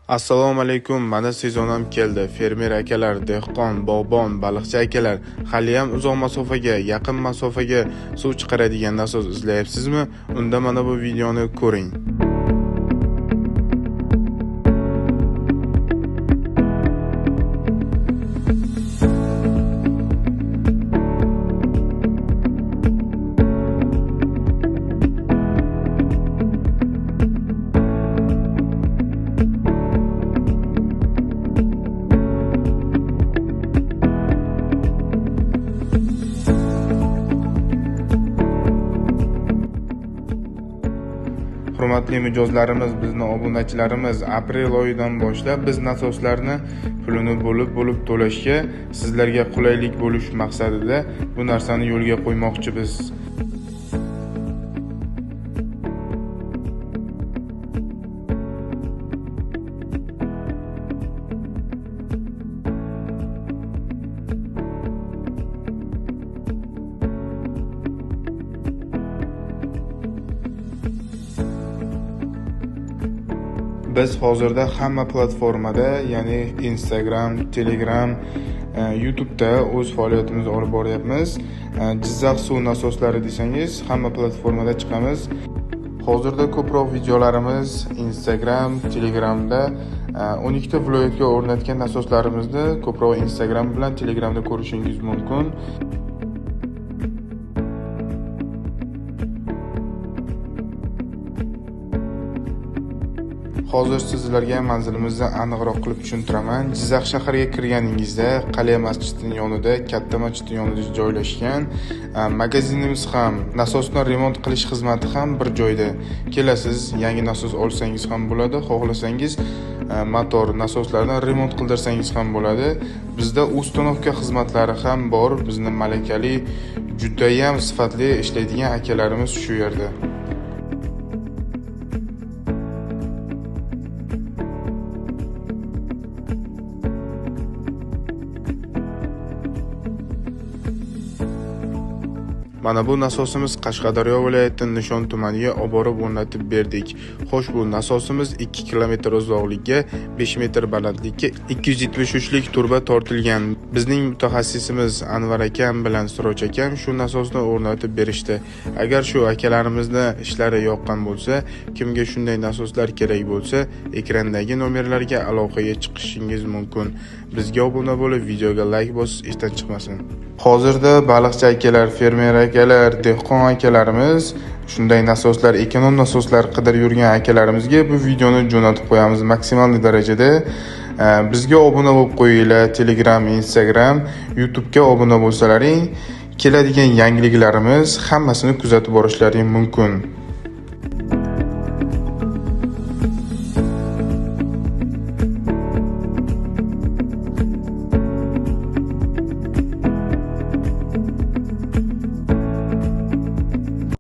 Assalomu alaykum. Mana sezonam keldi. Fermer akalar, dehqon, bog'bon, baliqchi akalar, hali ham uzoq masofaga, yaqin masofaga suv chiqaradigan nasos izlayapsizmi? Unda mana bu videoni ko'ring. Hurmatli mijozlarimiz, bizni obunachilarimiz, aprel oyidan boshlab biz nasoslarni pulini bo'lib to'lashga, sizlarga qulaylik bo'lish maqsadida bu narsani yo'lga qo'ymoqchimiz. Biz hozirda hamma platformada, ya'ni Instagram, Telegram, YouTube'da o'z faoliyatimizni olib boryapmiz. Jizzax suv nasoslari desangiz, hamma platformada chiqamiz. Hozirda ko'proq videolarimiz Instagram, Telegramda 12 ta viloyatga o'rnatgan nasoslarimizni ko'proq Instagram bilan Telegramda ko'rishingiz mumkin. Hozir sizlarga manzilimizni aniqroq qilib tushuntiraman. Jizzax shahriga kirganingizda Qal'a masjidining yonida, katta masjidning yonida joylashgan. Magazinimiz ham, nasosni remont qilish xizmati ham bir joyda. Kelasiz, yangi nasos olsangiz ham bo'ladi, xohlasangiz motor nasoslarni remont qildirsangiz ham bo'ladi. Bizda uстановка xizmatlari ham bor. Bizning malakali, juda ham sifatli ishlaydigan akalarimiz shu yerda. Mana bu nasosimiz Qashqadaryo viloyatining Nishon tumaniga olib borib o'rnatib berdik. Xo'sh, bu nasosimiz 2 kilometr uzoqlikka, 5 metr balandlikka 273 lik turba tortilgan. Bizning mutaxassisimiz Anvar akam bilan Siroch akam shu nasosni o'rnatib berishdi. Agar shu akalarimizni ishlari yoqqan bo'lsa, kimga shunday nasoslar kerak bo'lsa, ekrandagi nomerlarga aloqaga chiqishingiz mumkin. Bizga obuna bo'lib, videoga like bosish esdan chiqmasin. Hozirda baliqchi akalar, fermer akalar, dehqon akalarimiz, shunday nasoslar, ekonom nasoslar qidirib yurgan akalarimizga bu videoni jo'natib qo'yamiz maksimal darajada. Bizga obuna bo'lib qo'yinglar. Telegram, Instagram, YouTube'ga obuna bo'lsalaring, keladigan yangiliklarimiz hammasini kuzatib borishlaring mumkin.